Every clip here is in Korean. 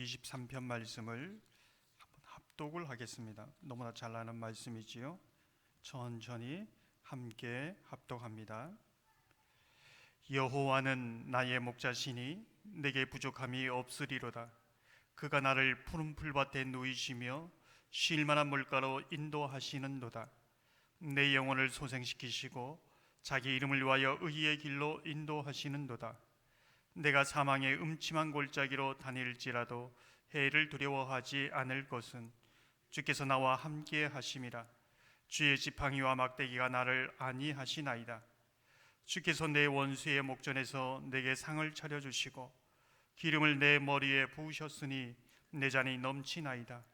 23편 말씀을 한번 합독을 하겠습니다. 너무나 잘 아는 말씀이지요. 천천히 함께 합독합니다. 여호와는 나의 목자시니 내게 부족함이 없으리로다. 그가 나를 푸른 풀밭에 누이시며 쉴 만한 물가로 인도하시는도다. 내 영혼을 소생시키시고 자기 이름을 위하여 의의 길로 인도하시는도다. 내가 사망의 음침한 골짜기로 다닐지라도 해를 두려워하지 않을 것은 주께서 나와 함께 하심이라. 주의 지팡이와 막대기가 나를 안위하시나이다. 주께서 내 원수의 목전에서 내게 상을 차려주시고 기름을 내 머리에 부으셨으니 내 잔이 넘치나이다.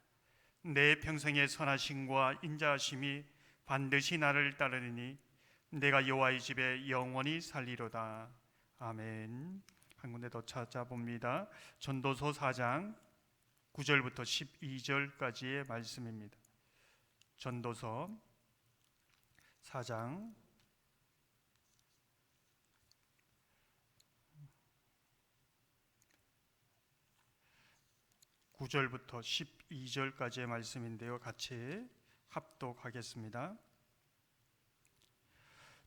내 평생의 선하심과 인자하심이 반드시 나를 따르리니 내가 여호와의 집에 영원히 살리로다. 아멘. 한 군데 더 찾아봅니다. 전도서 4장 9절부터 12절까지의 말씀입니다. 전도서 4장 9절부터 12절까지의 말씀인데요. 같이 합독하겠습니다.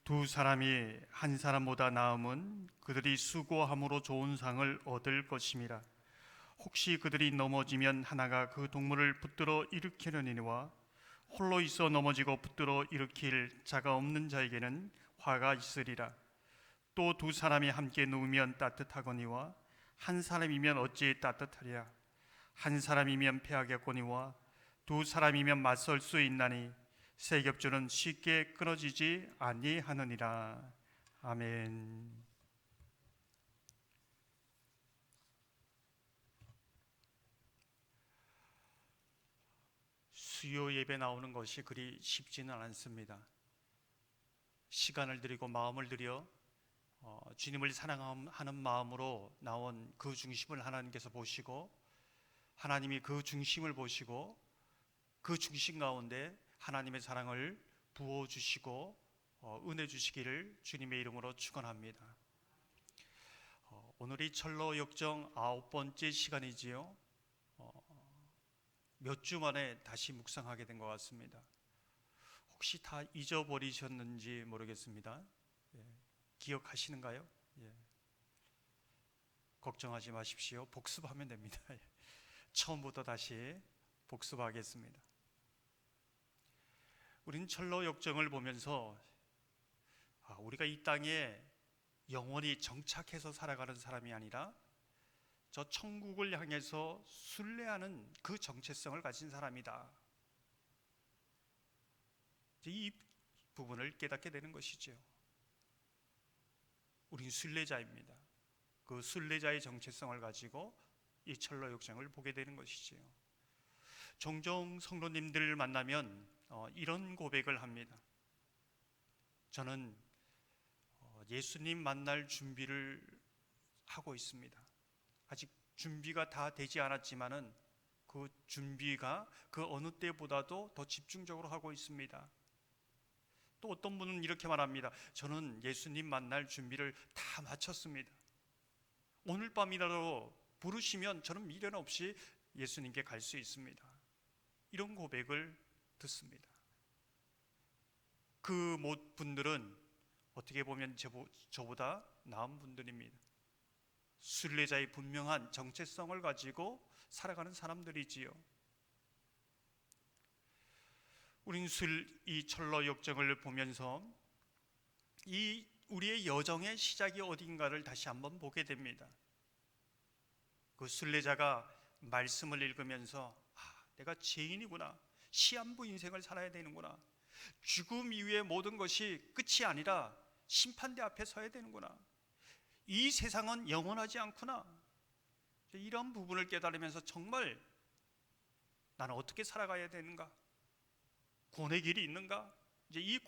두 사람이 한 사람보다 나음은 그들이 수고함으로 좋은 상을 얻을 것임이라. 혹시 그들이 넘어지면 하나가 그 동물을 붙들어 일으키려니와 홀로 있어 넘어지고 붙들어 일으킬 자가 없는 자에게는 화가 있으리라. 또 두 사람이 함께 누우면 따뜻하거니와 한 사람이면 어찌 따뜻하리라. 한 사람이면 패하겠거니와 두 사람이면 맞설 수 있나니 세 겹줄은 쉽게 끊어지지 아니하느니라. 아멘. 수요 예배 나오는 것이 그리 쉽지는 않습니다. 시간을 들이고 마음을 들여 주님을 사랑하는 마음으로 나온 그 중심을 하나님께서 보시고, 하나님이 그 중심을 보시고 그 중심 가운데 하나님의 사랑을 부어주시고 은혜 주시기를 주님의 이름으로 축원합니다. 오늘이 철로 역정 9번째 시간이지요. 몇 주 만에 다시 묵상하게 된 것 같습니다. 혹시 다 잊어버리셨는지 모르겠습니다. 기억하시는가요? 걱정하지 마십시오. 복습하면 됩니다. 처음부터 다시 복습하겠습니다. 우린 철로 역정을 보면서 우리가 이 땅에 영원히 정착해서 살아가는 사람이 아니라 저 천국을 향해서 순례하는 그 정체성을 가진 사람이다. 이 부분을 깨닫게 되는 것이죠. 우린 순례자입니다. 그 순례자의 정체성을 가지고 이 철로 역정을 보게 되는 것이지요. 종종 성도님들을 만나면 이런 고백을 합니다. 저는 예수님 만날 준비를 하고 있습니다. 아직 준비가 다 되지 않았지만은 그 준비가 그 어느 때보다도 더 집중적으로 하고 있습니다. 또 어떤 분은 이렇게 말합니다. 저는 예수님 만날 준비를 다 마쳤습니다. 오늘 밤이라도 부르시면 저는 미련 없이 예수님께 갈 수 있습니다. 이런 고백을 듣습니다. 그 분들은 어떻게 보면 저보다 나은 분들입니다. 순례자의 분명한 정체성을 가지고 살아가는 사람들이지요. 우린 이 철로 역정을 보면서 이 우리의 여정의 시작이 어딘가를 다시 한번 보게 됩니다. 그 순례자가 말씀을 읽으면서 내가 죄인이구나, 시한부 인생을 살아야 되는구나, 죽음 이후의 모든 것이 끝이 아니라 심판대 앞에 서야 되는구나, 이 세상은 영원하지 않구나, 이런 부분을 깨달으면서 정말 나는 어떻게 살아가야 되는가, 구원의 길이 있는가, 이제 이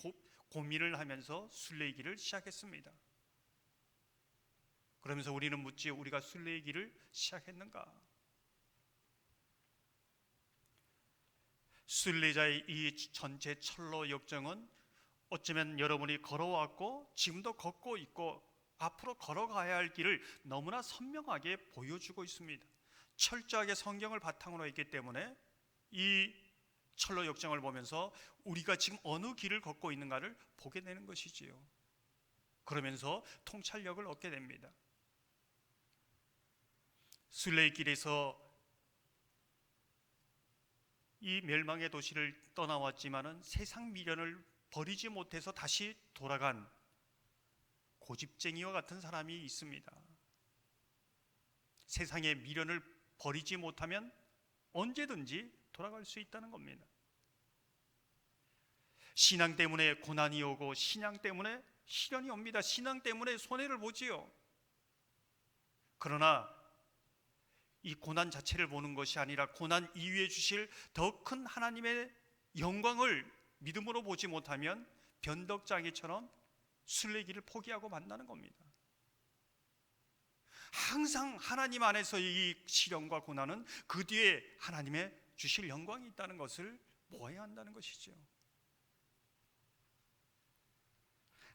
고민을 하면서 순례의 길을 시작했습니다. 그러면서 우리는 묻지, 우리가 순례의 길을 시작했는가? 순례자의 이 전체 철로 역정은 어쩌면 여러분이 걸어왔고 지금도 걷고 있고 앞으로 걸어가야 할 길을 너무나 선명하게 보여주고 있습니다. 철저하게 성경을 바탕으로 했기 때문에 이 철로 역정을 보면서 우리가 지금 어느 길을 걷고 있는가를 보게 되는 것이지요. 그러면서 통찰력을 얻게 됩니다. 순례길에서 이 멸망의 도시를 떠나왔지만은 세상 미련을 버리지 못해서 다시 돌아간 고집쟁이와 같은 사람이 있습니다. 세상의 미련을 버리지 못하면 언제든지 돌아갈 수 있다는 겁니다. 신앙 때문에 고난이 오고 신앙 때문에 시련이 옵니다. 신앙 때문에 손해를 보지요. 그러나 이 고난 자체를 보는 것이 아니라 고난 이후에 주실 더 큰 하나님의 영광을 믿음으로 보지 못하면 변덕장이처럼 순례길을 포기하고 만나는 겁니다. 항상 하나님 안에서의 이 시련과 고난은 그 뒤에 하나님의 주실 영광이 있다는 것을 모아야 한다는 것이죠.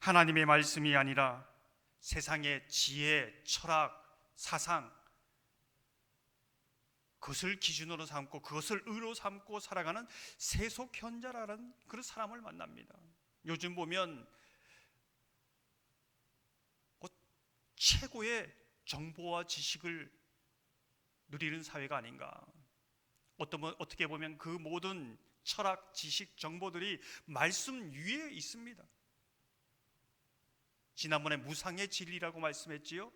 하나님의 말씀이 아니라 세상의 지혜, 철학, 사상, 그것을 기준으로 삼고 그것을 의로 삼고 살아가는 세속현자라는 그런 사람을 만납니다. 요즘 보면 최고의 정보와 지식을 누리는 사회가 아닌가. 어떻게 보면 그 모든 철학, 지식, 정보들이 말씀 위에 있습니다. 지난번에 무상의 진리라고 말씀했지요.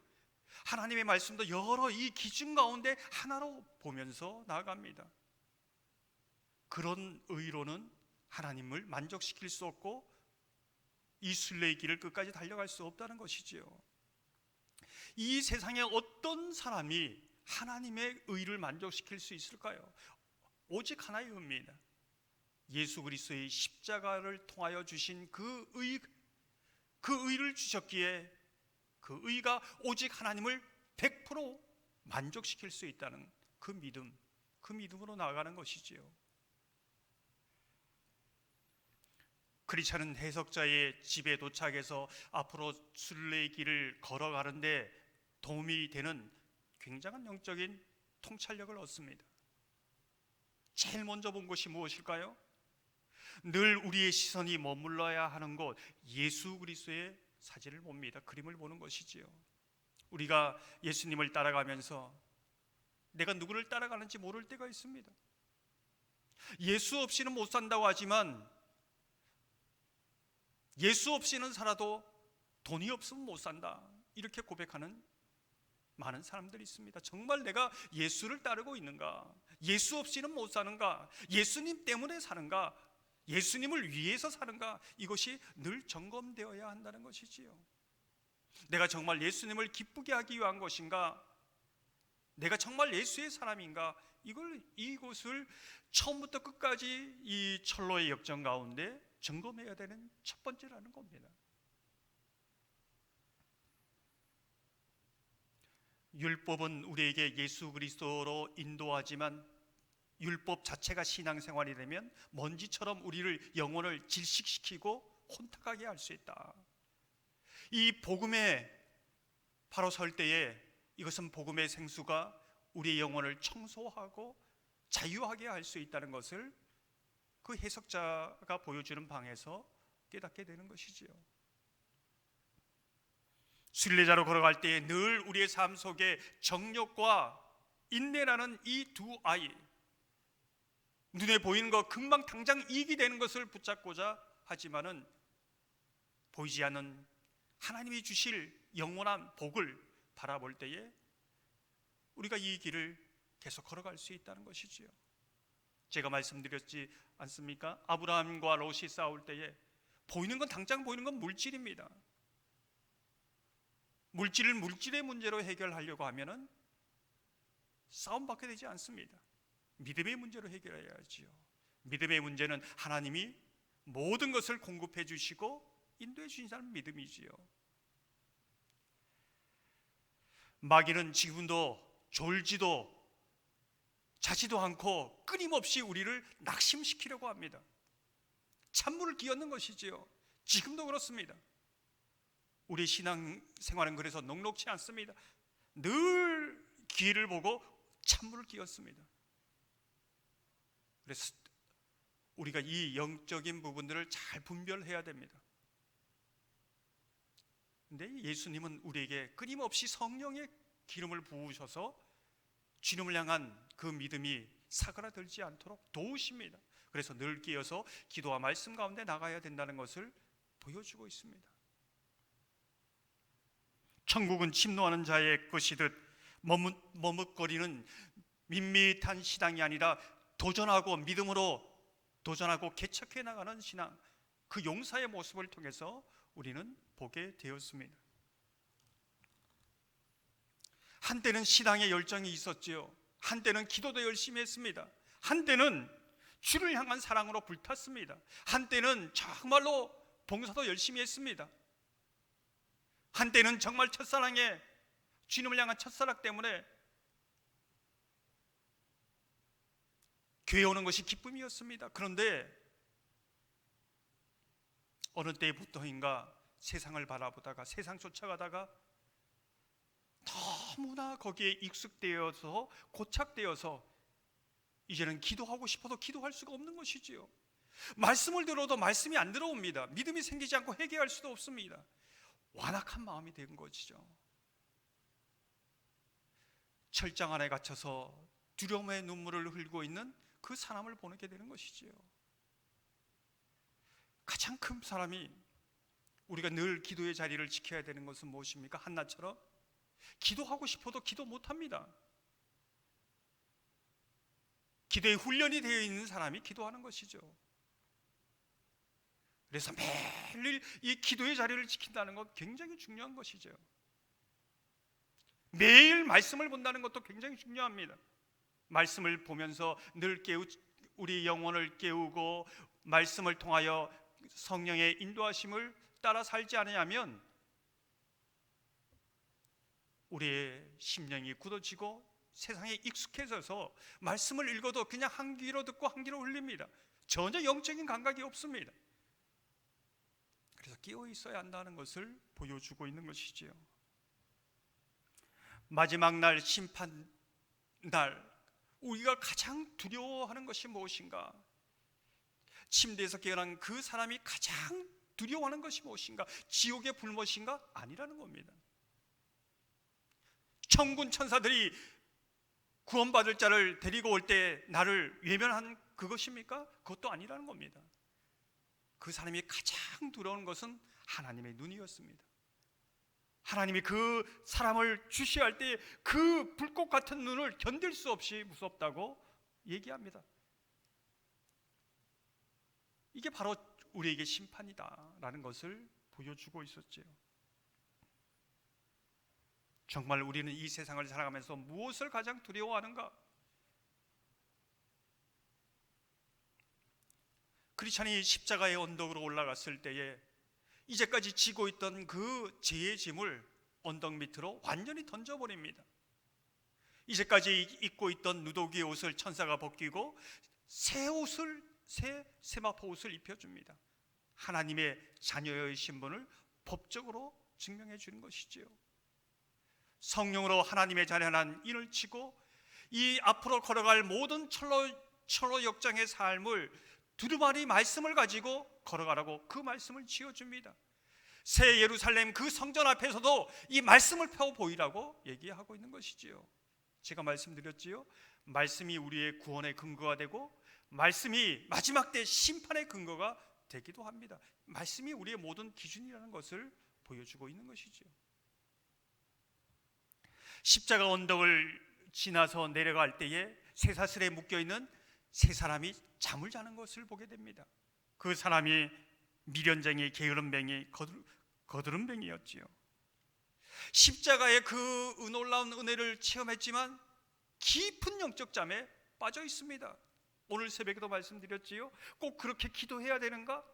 하나님의 말씀도 여러 이 기준 가운데 하나로 보면서 나아갑니다. 그런 의로는 하나님을 만족시킬 수 없고 이 순례의 길을 끝까지 달려갈 수 없다는 것이지요. 이 세상에 어떤 사람이 하나님의 의를 만족시킬 수 있을까요? 오직 하나의 의입니다. 예수 그리스도의 십자가를 통하여 주신 그 의를 주셨기에 그 의가 오직 하나님을 100% 만족시킬 수 있다는 그 믿음으로 나아가는 것이지요. 크리스찬은 해석자의 집에 도착해서 앞으로 순례의 길을 걸어가는데 도움이 되는 굉장한 영적인 통찰력을 얻습니다. 제일 먼저 본 것이 무엇일까요? 늘 우리의 시선이 머물러야 하는 곳, 예수 그리스도의 사진을 봅니다. 그림을 보는 것이지요. 우리가 예수님을 따라가면서 내가 누구를 따라가는지 모를 때가 있습니다. 예수 없이는 못 산다고 하지만 예수 없이는 살아도 돈이 없으면 못 산다, 이렇게 고백하는 많은 사람들이 있습니다. 정말 내가 예수를 따르고 있는가? 예수 없이는 못 사는가? 예수님 때문에 사는가? 예수님을 위해서 사는가? 이것이 늘 점검되어야 한다는 것이지요. 내가 정말 예수님을 기쁘게 하기 위한 것인가? 내가 정말 예수의 사람인가? 이것을 처음부터 끝까지 이 철로의 역정 가운데 점검해야 되는 첫 번째라는 겁니다. 율법은 우리에게 예수 그리스도로 인도하지만 율법 자체가 신앙생활이 되면 먼지처럼 우리를 영혼을 질식시키고 혼탁하게 할 수 있다. 이 복음에 바로 설 때에 이것은 복음의 생수가 우리의 영혼을 청소하고 자유하게 할 수 있다는 것을 그 해석자가 보여주는 방에서 깨닫게 되는 것이지요. 순례자로 걸어갈 때에 늘 우리의 삶 속에 정욕과 인내라는 이 두 아이, 눈에 보이는 것, 금방 당장 이익이 되는 것을 붙잡고자 하지만은 보이지 않는 하나님이 주실 영원한 복을 바라볼 때에 우리가 이 길을 계속 걸어갈 수 있다는 것이지요. 제가 말씀드렸지 않습니까? 아브라함과 롯이 싸울 때에 보이는 건, 당장 보이는 건 물질입니다. 물질을 물질의 문제로 해결하려고 하면은 싸움밖에 되지 않습니다. 믿음의 문제로 해결해야지요. 믿음의 문제는 하나님이 모든 것을 공급해 주시고 인도해 주신다는 믿음이지요. 마귀는 지금도 졸지도 자지도 않고 끊임없이 우리를 낙심시키려고 합니다. 찬물을 끼얹는 것이지요. 지금도 그렇습니다. 우리 신앙생활은 그래서 녹록치 않습니다. 늘 기회를 보고 찬물을 끼얹습니다. 그래서 우리가 이 영적인 부분들을 잘 분별해야 됩니다. 근데 예수님은 우리에게 끊임없이 성령의 기름을 부으셔서 주님을 향한 그 믿음이 사그라들지 않도록 도우십니다. 그래서 늘 끼어서 기도와 말씀 가운데 나가야 된다는 것을 보여주고 있습니다. 천국은 침노하는 자의 것이듯 머뭇거리는 밋밋한 신앙이 아니라 도전하고 믿음으로 도전하고 개척해 나가는 신앙, 그 용사의 모습을 통해서 우리는 보게 되었습니다. 한때는 신앙의 열정이 있었지요. 한때는 기도도 열심히 했습니다. 한때는 주를 향한 사랑으로 불탔습니다. 한때는 정말로 봉사도 열심히 했습니다. 한때는 정말 첫사랑에, 주님을 향한 첫사랑 때문에 교회 오는 것이 기쁨이었습니다. 그런데 어느 때부터인가 세상을 바라보다가, 세상 쫓아가다가 너무나 거기에 익숙되어서 고착되어서 이제는 기도하고 싶어도 기도할 수가 없는 것이지요. 말씀을 들어도 말씀이 안 들어옵니다. 믿음이 생기지 않고 회개할 수도 없습니다. 완악한 마음이 된 것이죠. 철장 안에 갇혀서 두려움의 눈물을 흘리고 있는 그 사람을 보게 되는 것이지요. 가장 큰 사람이, 우리가 늘 기도의 자리를 지켜야 되는 것은 무엇입니까? 한나처럼 기도하고 싶어도 기도 못합니다. 기도에 훈련이 되어 있는 사람이 기도하는 것이죠. 그래서 매일 이 기도의 자리를 지킨다는 것 굉장히 중요한 것이죠. 매일 말씀을 본다는 것도 굉장히 중요합니다. 말씀을 보면서 늘 우리 영혼을 깨우고 말씀을 통하여 성령의 인도하심을 따라 살지 않으면 우리의 심령이 굳어지고 세상에 익숙해져서 말씀을 읽어도 그냥 한 귀로 듣고 한 귀로 흘립니다. 전혀 영적인 감각이 없습니다. 그래서 끼어 있어야 한다는 것을 보여주고 있는 것이지요. 마지막 날, 심판 날, 우리가 가장 두려워하는 것이 무엇인가? 침대에서 깨어난 그 사람이 가장 두려워하는 것이 무엇인가? 지옥의 불못인가? 아니라는 겁니다. 천군 천사들이 구원받을 자를 데리고 올 때 나를 외면한 그것입니까? 그것도 아니라는 겁니다. 그 사람이 가장 두려운 것은 하나님의 눈이었습니다. 하나님이 그 사람을 주시할 때 그 불꽃 같은 눈을 견딜 수 없이 무섭다고 얘기합니다. 이게 바로 우리에게 심판이다라는 것을 보여주고 있었지요. 정말 우리는 이 세상을 살아가면서 무엇을 가장 두려워하는가? 크리스찬이 십자가의 언덕으로 올라갔을 때에 이제까지 지고 있던 그 죄의 짐을 언덕 밑으로 완전히 던져버립니다. 이제까지 입고 있던 누더기의 옷을 천사가 벗기고 새 옷을, 새 세마포 옷을 입혀줍니다. 하나님의 자녀의 신분을 법적으로 증명해 주는 것이지요. 성령으로 하나님의 자녀란 인을 치고 이 앞으로 걸어갈 모든 철로 역장의 삶을 두루마리 말씀을 가지고 걸어가라고 그 말씀을 지어줍니다. 새 예루살렘 그 성전 앞에서도 이 말씀을 펴 보이라고 얘기하고 있는 것이지요. 제가 말씀드렸지요. 말씀이 우리의 구원의 근거가 되고 말씀이 마지막 때 심판의 근거가 되기도 합니다. 말씀이 우리의 모든 기준이라는 것을 보여주고 있는 것이지요. 십자가 언덕을 지나서 내려갈 때에 쇠사슬에 묶여있는 세 사람이 잠을 자는 것을 보게 됩니다. 그 사람이 미련쟁이, 게으름뱅이, 거드름뱅이였지요. 십자가의 그 놀라운 은혜를 체험했지만 깊은 영적 잠에 빠져 있습니다. 오늘 새벽에도 말씀드렸지요. 꼭 그렇게 기도해야 되는가?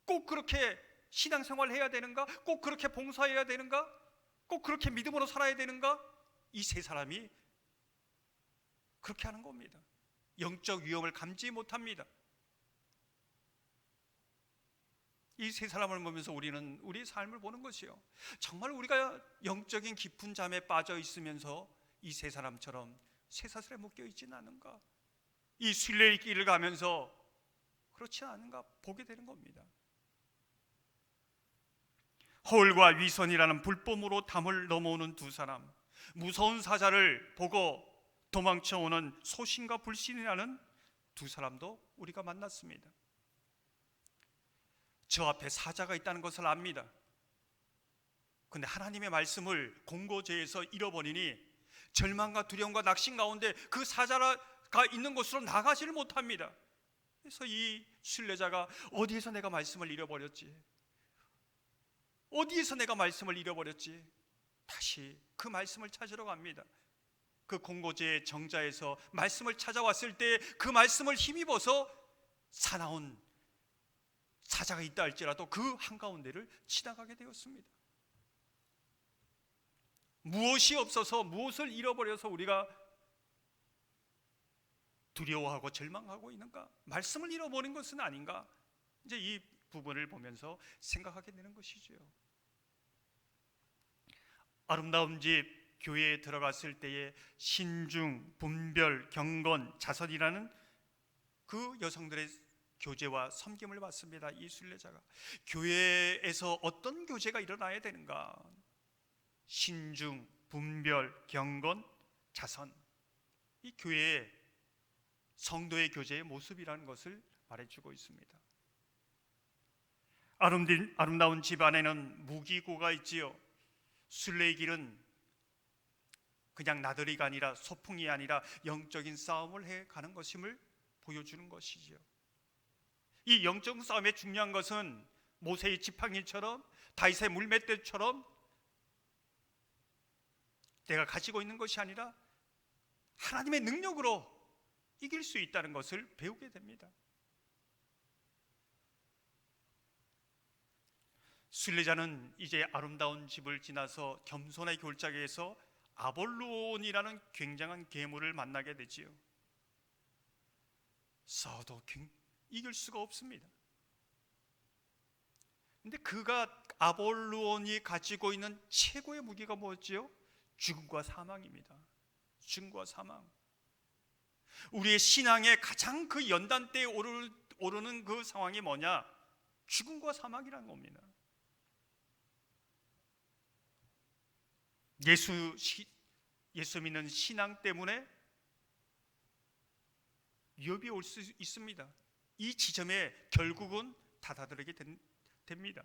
꼭 그렇게 신앙생활 해야 되는가? 꼭 그렇게 봉사해야 되는가? 꼭 그렇게 믿음으로 살아야 되는가? 이 세 사람이 그렇게 하는 겁니다. 영적 위험을 감지 못합니다. 이 세 사람을 보면서 우리는 우리의 삶을 보는 것이요. 정말 우리가 영적인 깊은 잠에 빠져 있으면서 이 세 사람처럼 쇠사슬에 묶여 있지는 않은가? 이 순례의 길을 가면서 그렇지 않은가 보게 되는 겁니다. 허울과 위선이라는 불법으로 담을 넘어오는 두 사람, 무서운 사자를 보고 도망쳐오는 소신과 불신이라는 두 사람도 우리가 만났습니다. 저 앞에 사자가 있다는 것을 압니다. 근데 하나님의 말씀을 공고제에서 잃어버리니 절망과 두려움과 낙심 가운데 그 사자가 있는 곳으로 나가지를 못합니다. 그래서 이 순례자가 어디에서 내가 말씀을 잃어버렸지? 어디에서 내가 말씀을 잃어버렸지? 다시 그 말씀을 찾으러 갑니다. 그 공고제의 정자에서 말씀을 찾아왔을 때 그 말씀을 힘입어서 사나운 사자가 있다 할지라도 그 한가운데를 지나가게 되었습니다. 무엇이 없어서, 무엇을 잃어버려서 우리가 두려워하고 절망하고 있는가? 말씀을 잃어버린 것은 아닌가? 이제 이 부분을 보면서 생각하게 되는 것이죠. 아름다운 집 교회에 들어갔을 때에 신중, 분별, 경건, 자선이라는 그 여성들의 교제와 섬김을 받습니다. 이 순례자가 교회에서 어떤 교제가 일어나야 되는가? 신중, 분별, 경건, 자선, 이 교회의 성도의 교제의 모습이라는 것을 말해주고 있습니다. 아름다운 집 안에는 무기고가 있지요. 순례의 길은 그냥 나들이가 아니라 소풍이 아니라 영적인 싸움을 해가는 것임을 보여주는 것이지요. 이 영적 싸움의 중요한 것은 모세의 지팡이처럼, 다윗의 물맷대처럼 내가 가지고 있는 것이 아니라 하나님의 능력으로 이길 수 있다는 것을 배우게 됩니다. 순례자는 이제 아름다운 집을 지나서 겸손의 골짜기에서 아볼론이라는 굉장한 괴물을 만나게 되지요. 싸워도 이길 수가 없습니다. 근데 그가 아볼론이 가지고 있는 최고의 무기가 뭐였지요? 죽음과 사망입니다. 죽음과 사망. 우리의 신앙의 가장 그 연단대에 오르는 그 상황이 뭐냐? 죽음과 사망이라는 겁니다. 예수 믿는 신앙 때문에 위협이 올 수 있습니다. 이 지점에 결국은 다다들게 됩니다.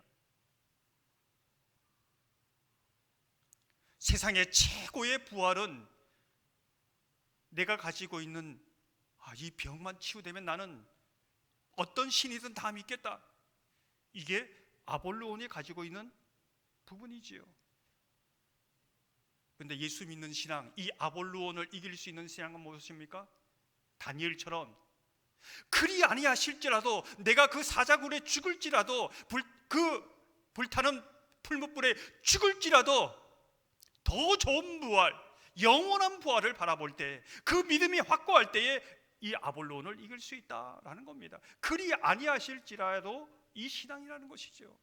세상의 최고의 부활은 내가 가지고 있는 이 병만 치유되면 나는 어떤 신이든 다 믿겠다. 이게 아볼론이 가지고 있는 부분이지요. 그런데 예수 믿는 신앙, 이 아볼론을 이길 수 있는 신앙은 무엇입니까? 다니엘처럼 그리 아니하실지라도 내가 그 사자굴에 죽을지라도 그 불타는 풀무불에 죽을지라도 더 좋은 부활, 영원한 부활을 바라볼 때, 그 믿음이 확고할 때에 이 아볼론을 이길 수 있다라는 겁니다. 그리 아니하실지라도 이 신앙이라는 것이죠.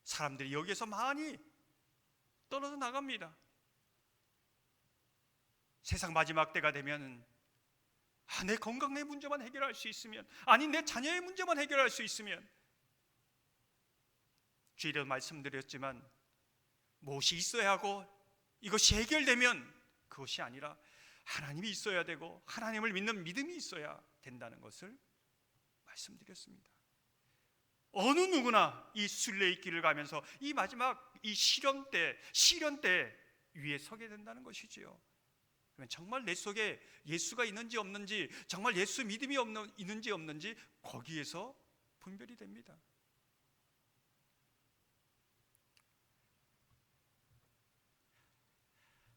사람들이 여기에서 많이 떨어져 나갑니다. 세상 마지막 때가 되면 내 건강의 문제만 해결할 수 있으면, 아니 내 자녀의 문제만 해결할 수 있으면, 주일에 말씀드렸지만 무엇이 있어야 하고 이것이 해결되면 그것이 아니라 하나님이 있어야 되고 하나님을 믿는 믿음이 있어야 된다는 것을 말씀드렸습니다. 어느 누구나 이 순례의 길을 가면서 이 마지막 이 시련 때 위에 서게 된다는 것이지요. 정말 내 속에 예수가 있는지 없는지, 정말 예수 믿음이 있는지 없는지 거기에서 분별이 됩니다.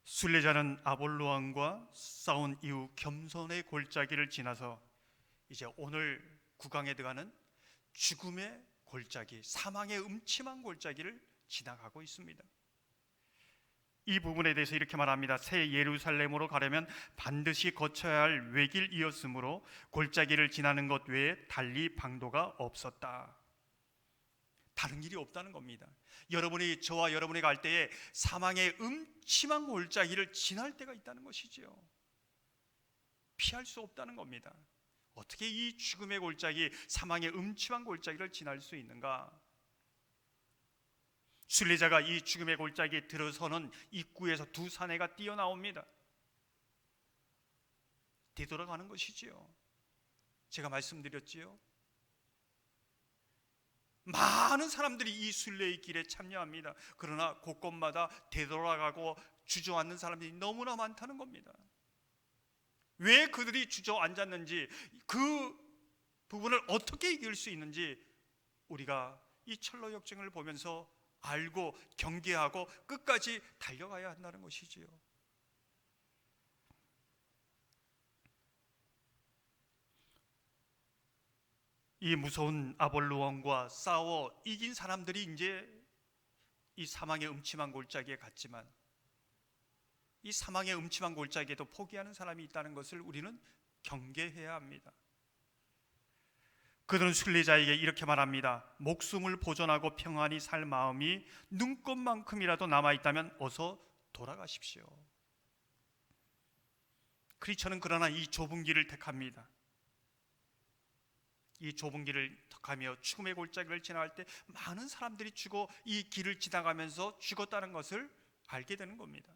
순례자는 아볼로왕과 싸운 이후 겸손의 골짜기를 지나서 이제 오늘 구강에 들어가는 죽음의 골짜기, 사망의 음침한 골짜기를 지나가고 있습니다. 이 부분에 대해서 이렇게 말합니다. 새 예루살렘으로 가려면 반드시 거쳐야 할 외길이었으므로 골짜기를 지나는 것 외에 달리 방도가 없었다. 다른 길이 없다는 겁니다. 여러분이, 저와 여러분이 갈 때에 사망의 음침한 골짜기를 지날 때가 있다는 것이지요. 피할 수 없다는 겁니다. 어떻게 이 죽음의 골짜기, 사망의 음침한 골짜기를 지날 수 있는가? 순례자가 이 죽음의 골짜기에 들어서는 입구에서 두 사내가 뛰어나옵니다. 되돌아가는 것이지요. 제가 말씀드렸지요. 많은 사람들이 이 순례의 길에 참여합니다. 그러나 곳곳마다 되돌아가고 주저앉는 사람들이 너무나 많다는 겁니다. 왜 그들이 주저앉았는지, 그 부분을 어떻게 이길 수 있는지 우리가 이 철로 역정을 보면서 알고 경계하고 끝까지 달려가야 한다는 것이지요. 이 무서운 아볼루원과 싸워 이긴 사람들이 이제 이 사망의 음침한 골짜기에 갔지만, 이 사망의 음침한 골짜기에도 포기하는 사람이 있다는 것을 우리는 경계해야 합니다. 그들은 순례자에게 이렇게 말합니다. 목숨을 보존하고 평안히 살 마음이 눈꼽만큼이라도 남아있다면 어서 돌아가십시오. 크리스천은 그러나 이 좁은 길을 택합니다. 이 좁은 길을 택하며 죽음의 골짜기를 지나갈 때 많은 사람들이 죽어 이 길을 지나가면서 죽었다는 것을 알게 되는 겁니다.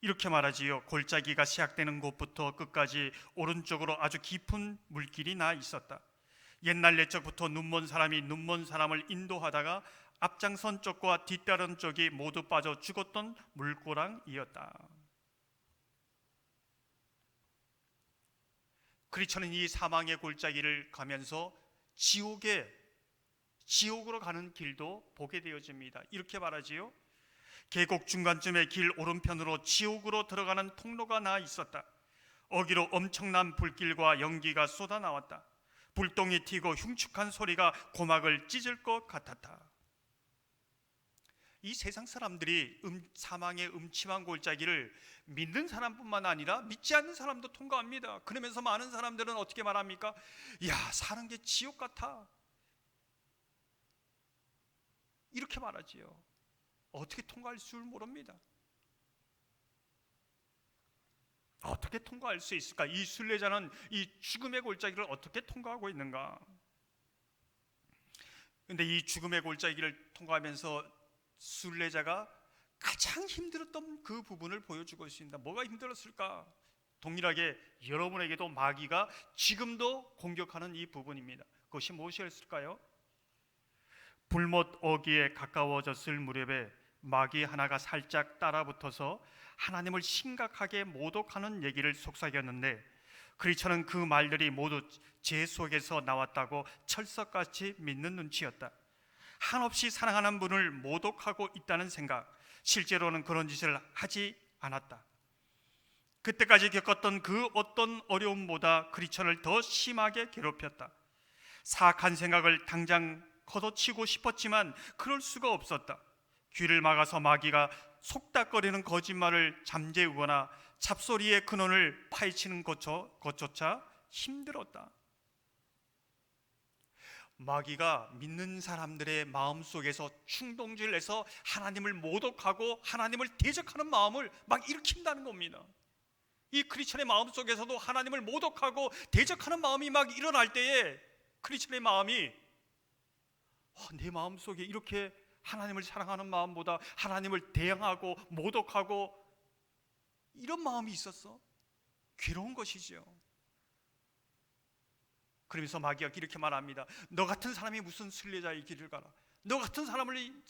이렇게 말하지요. 골짜기가 시작되는 곳부터 끝까지 오른쪽으로 아주 깊은 물길이 나 있었다. 옛날 옛적부터 눈먼 사람이 눈먼 사람을 인도하다가 앞장선 쪽과 뒤따른 쪽이 모두 빠져 죽었던 물고랑이었다. 크리스천은 이 사망의 골짜기를 가면서 지옥으로 가는 길도 보게 되어집니다. 이렇게 말하지요. 계곡 중간쯤에 길 오른편으로 지옥으로 들어가는 통로가 나 있었다. 어기로 엄청난 불길과 연기가 쏟아나왔다. 불똥이 튀고 흉측한 소리가 고막을 찢을 것 같았다. 이 세상 사람들이 사망의 음침한 골짜기를 믿는 사람뿐만 아니라 믿지 않는 사람도 통과합니다. 그러면서 많은 사람들은 어떻게 말합니까? 야, 사는 게 지옥 같아, 이렇게 말하지요. 어떻게 통과할 줄 모릅니다. 어떻게 통과할 수 있을까? 이 순례자는 이 죽음의 골짜기를 어떻게 통과하고 있는가? 그런데 이 죽음의 골짜기를 통과하면서 순례자가 가장 힘들었던 그 부분을 보여주고 있습니다. 뭐가 힘들었을까? 동일하게 여러분에게도 마귀가 지금도 공격하는 이 부분입니다. 그것이 무엇이었을까요? 불못 어기에 가까워졌을 무렵에 마귀 하나가 살짝 따라붙어서 하나님을 심각하게 모독하는 얘기를 속삭였는데, 크리스천은 그 말들이 모두 제 속에서 나왔다고 철석같이 믿는 눈치였다. 한없이 사랑하는 분을 모독하고 있다는 생각, 실제로는 그런 짓을 하지 않았다. 그때까지 겪었던 그 어떤 어려움보다 크리스천을 더 심하게 괴롭혔다. 사악한 생각을 당장 걷어치고 싶었지만 그럴 수가 없었다. 귀를 막아서 마귀가 속닥거리는 거짓말을 잠재우거나 잡소리의 근원을 파헤치는 것조차 힘들었다. 마귀가 믿는 사람들의 마음속에서 충동질내서 하나님을 모독하고 하나님을 대적하는 마음을 막 일으킨다는 겁니다. 이 크리스천의 마음속에서도 하나님을 모독하고 대적하는 마음이 막 일어날 때에 크리스천의 마음이 내 마음속에 이렇게 하나님을 사랑하는 마음보다 하나님을 대항하고 모독하고 이런 마음이 있었어? 괴로운 것이죠. 그러면서 마귀가 이렇게 말합니다. 너 같은 사람이 무슨 순례자의 길을 가라. 너 같은 사람을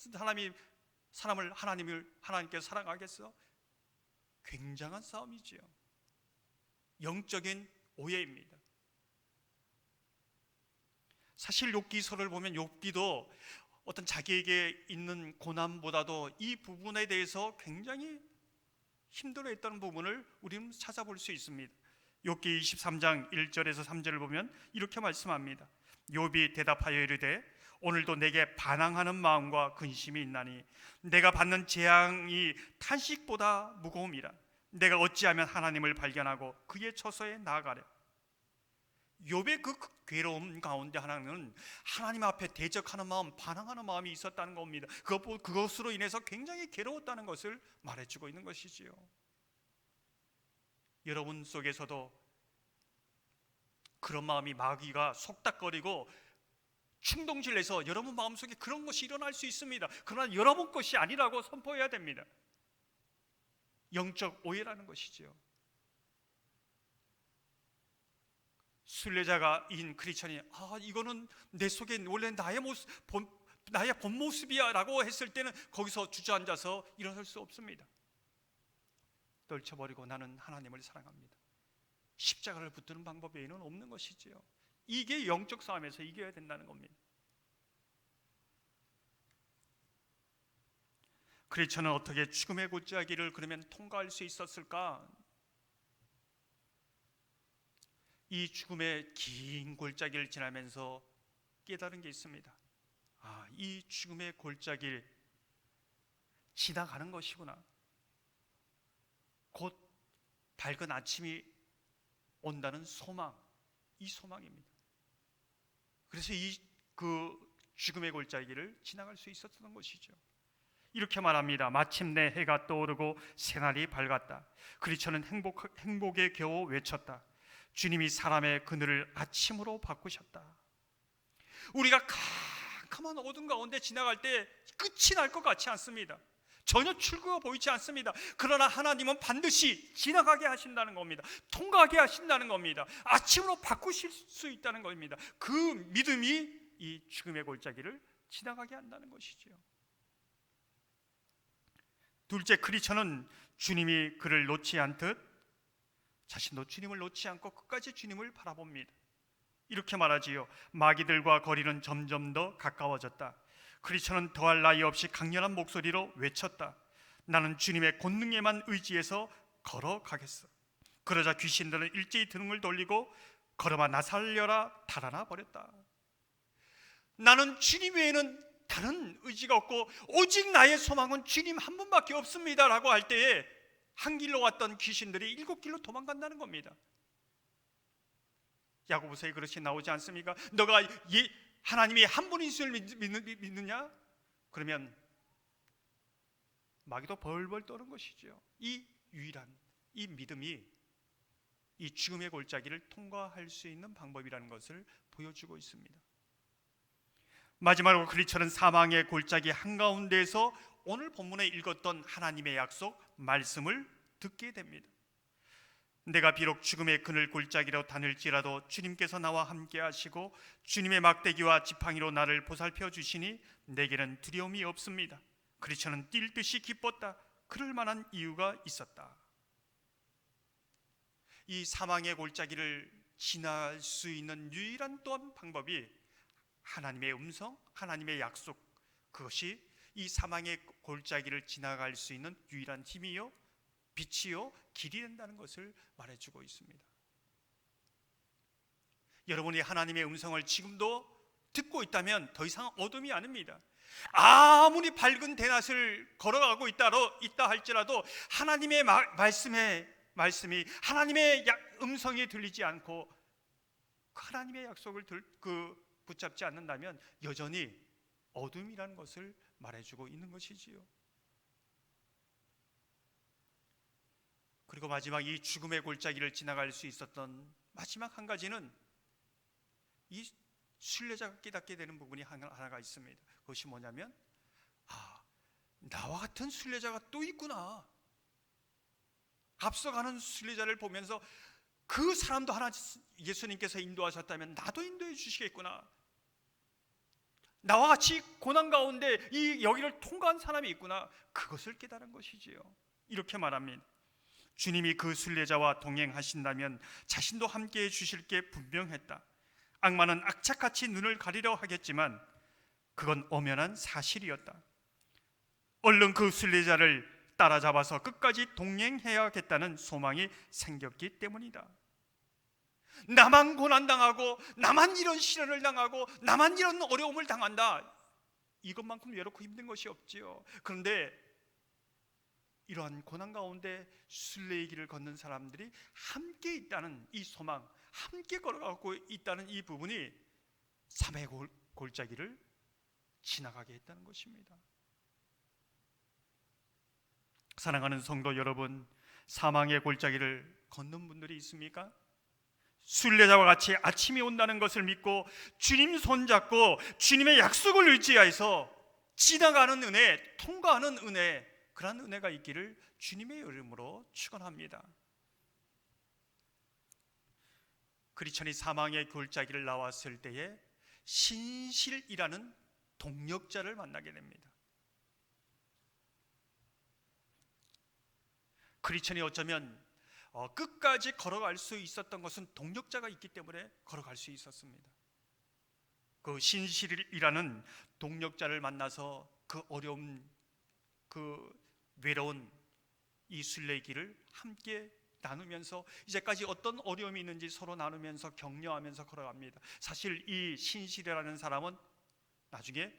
하나님께서 사랑하겠어? 굉장한 싸움이지요. 영적인 오해입니다. 사실 욥기서를 보면 욥기도 어떤 자기에게 있는 고난보다도 이 부분에 대해서 굉장히 힘들어했다는 부분을 우리는 찾아볼 수 있습니다. 욥기 23장 1절에서 3절을 보면 이렇게 말씀합니다. 욥이 대답하여 이르되 오늘도 내게 반항하는 마음과 근심이 있나니 내가 받는 재앙이 탄식보다 무거움이라. 내가 어찌하면 하나님을 발견하고 그의 처소에 나아가랴. 욥의 그 괴로움 가운데 하나는 하나님 앞에 대적하는 마음, 반항하는 마음이 있었다는 겁니다. 그것으로 인해서 굉장히 괴로웠다는 것을 말해주고 있는 것이지요. 여러분 속에서도 그런 마음이, 마귀가 속닥거리고 충동질내서 여러분 마음속에 그런 것이 일어날 수 있습니다. 그러나 여러분 것이 아니라고 선포해야 됩니다. 영적 오해라는 것이지요. 순례자가인 크리스천이 이거는 내 속에 원래 나의 본 모습이야 라고 했을 때는 거기서 주저앉아서 일어설 수 없습니다. 떨쳐버리고 나는 하나님을 사랑합니다. 십자가를 붙드는 방법 외에는 없는 것이지요. 이게 영적 싸움에서 이겨야 된다는 겁니다. 크리스천은 어떻게 죽음의 골짜기를 그러면 통과할 수 있었을까? 이 죽음의 긴 골짜기를 지나면서 깨달은 게 있습니다. 이 죽음의 골짜기를 지나가는 것이구나. 곧 밝은 아침이 온다는 소망, 이 소망입니다. 그래서 그 죽음의 골짜기를 지나갈 수 있었던 것이죠. 이렇게 말합니다. 마침내 해가 떠오르고 새날이 밝았다. 크리스천은 행복에 겨워 외쳤다. 주님이 사람의 그늘을 아침으로 바꾸셨다. 우리가 캄캄한 어둠 가운데 지나갈 때 끝이 날 것 같지 않습니다. 전혀 출구가 보이지 않습니다. 그러나 하나님은 반드시 지나가게 하신다는 겁니다. 통과하게 하신다는 겁니다. 아침으로 바꾸실 수 있다는 겁니다. 그 믿음이 이 죽음의 골짜기를 지나가게 한다는 것이지요. 둘째, 크리스천은 주님이 그를 놓지 않듯 자신도 주님을 놓지 않고 끝까지 주님을 바라봅니다. 이렇게 말하지요. 마귀들과 거리는 점점 더 가까워졌다. 크리스천은 더할 나위 없이 강렬한 목소리로 외쳤다. 나는 주님의 권능에만 의지해서 걸어가겠어. 그러자 귀신들은 일제히 등을 돌리고 걸어봐 나 살려라 달아나 버렸다. 나는 주님 외에는 다른 의지가 없고 오직 나의 소망은 주님 한 분밖에 없습니다 라고 할 때에 한 길로 왔던 귀신들이 7길로 도망간다는 겁니다. 야고보서에 그렇게 나오지 않습니까? 너가 하나님이 한 분인 줄 믿느냐? 그러면 마귀도 벌벌 떠는 것이죠. 이 유일한 이 믿음이 이 죽음의 골짜기를 통과할 수 있는 방법이라는 것을 보여주고 있습니다. 마지막으로 크리스천은 사망의 골짜기 한가운데에서 오늘 본문에 읽었던 하나님의 약속 말씀을 듣게 됩니다. 내가 비록 죽음의 그늘 골짜기로 다닐지라도 주님께서 나와 함께 하시고 주님의 막대기와 지팡이로 나를 보살펴 주시니 내게는 두려움이 없습니다. 크리스천은 뛸 듯이 기뻤다. 그럴 만한 이유가 있었다. 이 사망의 골짜기를 지날 수 있는 유일한 또한 방법이 하나님의 음성, 하나님의 약속, 그것이 이 사망의 골짜기를 지나갈 수 있는 유일한 힘이요, 빛이요, 길이 된다는 것을 말해주고 있습니다. 여러분이 하나님의 음성을 지금도 듣고 있다면 더 이상 어둠이 아닙니다. 아무리 밝은 대낮을 걸어가고 있다 할지라도 하나님의 말씀이 하나님의 음성이 들리지 않고 하나님의 약속을 붙잡지 않는다면 여전히 어둠이라는 것을 말해주고 있는 것이지요. 그리고 마지막 이 죽음의 골짜기를 지나갈 수 있었던 마지막 한 가지는 이 순례자가 깨닫게 되는 부분이 하나가 있습니다. 그것이 뭐냐면 나와 같은 순례자가 또 있구나. 앞서가는 순례자를 보면서 그 사람도 하나 예수님께서 인도하셨다면 나도 인도해 주시겠구나. 나와 같이 고난 가운데 이 여기를 통과한 사람이 있구나. 그것을 깨달은 것이지요. 이렇게 말합니다. 주님이 그 순례자와 동행하신다면 자신도 함께해 주실 게 분명했다. 악마는 악착같이 눈을 가리려 하겠지만 그건 엄연한 사실이었다. 얼른 그 순례자를 따라잡아서 끝까지 동행해야겠다는 소망이 생겼기 때문이다. 나만 고난당하고 나만 이런 시련을 당하고 나만 이런 어려움을 당한다. 이것만큼 외롭고 힘든 것이 없지요. 그런데 이러한 고난 가운데 순례의 길을 걷는 사람들이 함께 있다는 이 소망, 함께 걸어가고 있다는 이 부분이 삶의 골짜기를 지나가게 했다는 것입니다. 사랑하는 성도 여러분, 사망의 골짜기를 걷는 분들이 있습니까? 순례자와 같이 아침이 온다는 것을 믿고 주님 손잡고 주님의 약속을 의지하여서 지나가는 은혜, 통과하는 은혜, 그런 은혜가 있기를 주님의 이름으로 축원합니다. 그리천이 사망의 골짜기를 나왔을 때에 신실이라는 동력자를 만나게 됩니다. 그리천이 어쩌면 끝까지 걸어갈 수 있었던 것은 동력자가 있기 때문에 걸어갈 수 있었습니다. 그 신실이라는 동력자를 만나서 그 어려움, 그 외로운 이 순례의 길을 함께 나누면서 이제까지 어떤 어려움이 있는지 서로 나누면서 격려하면서 걸어갑니다. 사실 이 신실이라는 사람은 나중에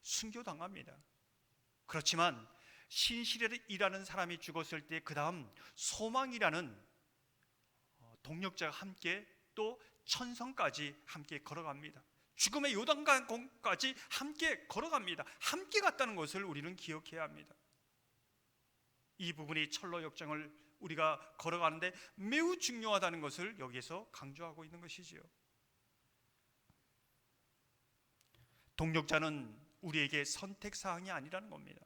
순교당합니다. 그렇지만 신실이라는 사람이 죽었을 때 그 다음 소망이라는 동력자가 함께 또 천성까지 함께 걸어갑니다. 죽음의 요단강까지 함께 걸어갑니다. 함께 갔다는 것을 우리는 기억해야 합니다. 이 부분이 철로 역정을 우리가 걸어가는데 매우 중요하다는 것을 여기에서 강조하고 있는 것이지요. 동력자는 우리에게 선택사항이 아니라는 겁니다.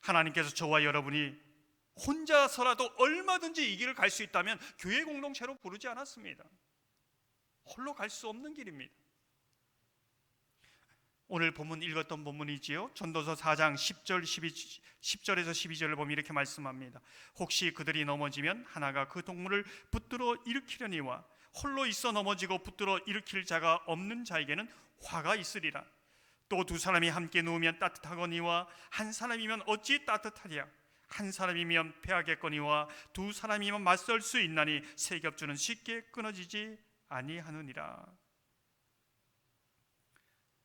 하나님께서 저와 여러분이 혼자서라도 얼마든지 이 길을 갈 수 있다면 교회 공동체로 부르지 않았습니다. 홀로 갈 수 없는 길입니다. 오늘 본문 읽었던 본문이지요. 전도서 4장 10절에서 12절을 보면 이렇게 말씀합니다. 혹시 그들이 넘어지면 하나가 그 동물을 붙들어 일으키려니와 홀로 있어 넘어지고 붙들어 일으킬 자가 없는 자에게는 화가 있으리라. 또 두 사람이 함께 누우면 따뜻하거니와 한 사람이면 어찌 따뜻하랴. 한 사람이면 패하겠거니와 두 사람이면 맞설 수 있나니 세 겹줄은 쉽게 끊어지지 아니하느니라.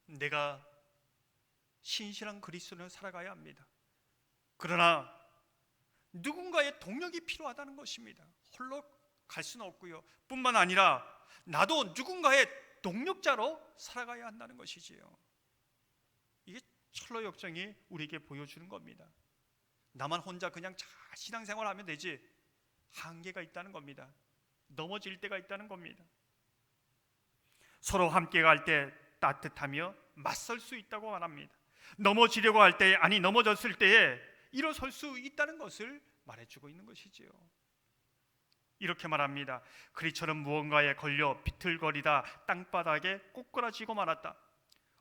내가 신실한 그리스도인을 살아가야 합니다. 그러나 누군가의 동력이 필요하다는 것입니다. 홀로 갈 수는 없고요. 뿐만 아니라 나도 누군가의 동력자로 살아가야 한다는 것이지요. 이게 철로 역정이 우리에게 보여주는 겁니다. 나만 혼자 그냥 신앙생활하면 되지, 한계가 있다는 겁니다. 넘어질 때가 있다는 겁니다. 서로 함께 갈 때 따뜻하며 맞설 수 있다고 말합니다. 넘어지려고 할 때, 아니 넘어졌을 때에 일어설 수 있다는 것을 말해주고 있는 것이지요. 이렇게 말합니다. 그리처럼 무언가에 걸려 비틀거리다 땅바닥에 꼬꾸라지고 말았다.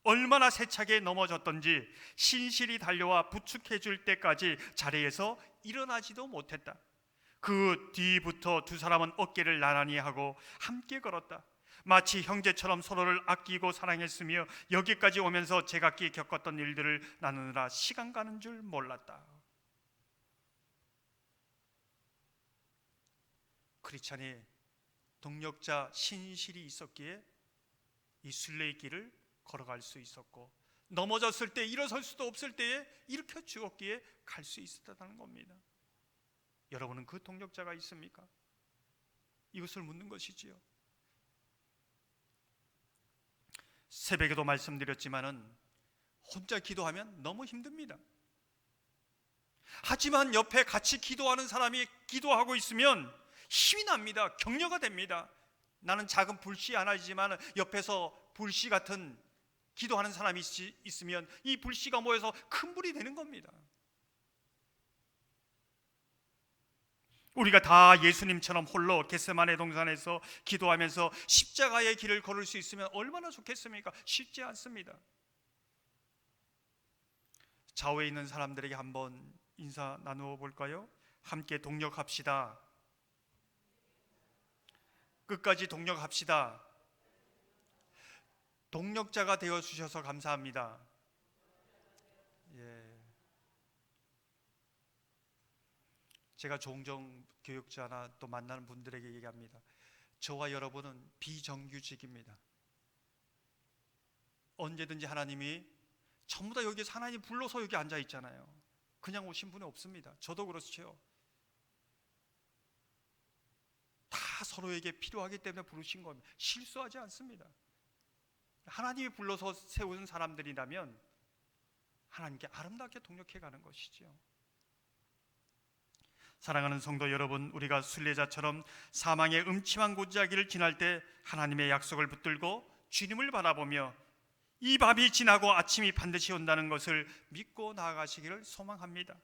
얼마나 세차게 넘어졌던지 신실이 달려와 부축해 줄 때까지 자리에서 일어나지도 못했다. 그 뒤부터 두 사람은 어깨를 나란히 하고 함께 걸었다. 마치 형제처럼 서로를 아끼고 사랑했으며 여기까지 오면서 제각기 겪었던 일들을 나누느라 시간 가는 줄 몰랐다. 크리스찬이 동력자 신실이 있었기에 이 순례의 길을 걸어갈 수 있었고, 넘어졌을 때 일어설 수도 없을 때에 일으켜 주었기에 갈 수 있었다는 겁니다. 여러분은 그 동력자가 있습니까? 이것을 묻는 것이지요. 새벽에도 말씀드렸지만은 혼자 기도하면 너무 힘듭니다. 하지만 옆에 같이 기도하는 사람이 기도하고 있으면 힘이 납니다. 격려가 됩니다. 나는 작은 불씨 하나이지만 옆에서 불씨 같은 기도하는 사람이 있으면 이 불씨가 모여서 큰 불이 되는 겁니다. 우리가 다 예수님처럼 홀로 겟세마네 동산에서 기도하면서 십자가의 길을 걸을 수 있으면 얼마나 좋겠습니까? 쉽지 않습니다. 좌우에 있는 사람들에게 한번 인사 나누어 볼까요? 함께 동력합시다. 끝까지 동력합시다. 동력자가 되어 주셔서 감사합니다. 예. 제가 종종 교육자나 또 만나는 분들에게 얘기합니다. 저와 여러분은 비정규직입니다. 언제든지 하나님이 전부 다 여기서 하나님 불러서 여기 앉아 있잖아요. 그냥 오신 분이 없습니다. 저도 그렇죠. 다 서로에게 필요하기 때문에 부르신 겁니다. 실수하지 않습니다. 하나님이 불러서 세운 사람들이라면 하나님께 아름답게 동력해 가는 것이죠. 사랑하는 성도 여러분, 우리가 순례자처럼 사망의 음침한 골짜기를 지날 때 하나님의 약속을 붙들고 주님을 바라보며 이 밤이 지나고 아침이 반드시 온다는 것을 믿고 나아가시기를 소망합니다.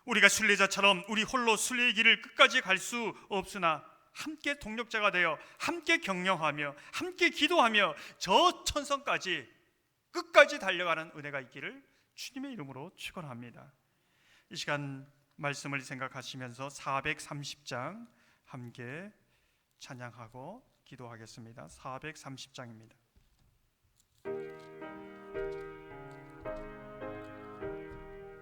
우리가 순례자처럼 우리 홀로 순례의 길을 끝까지 갈 수 없으나 함께 동력자가 되어 함께 격려하며 함께 기도하며 저 천성까지 끝까지 달려가는 은혜가 있기를 주님의 이름으로 축원합니다. 이 시간 말씀을 생각하시면서 430장 함께 찬양하고 기도하겠습니다. 430장입니다.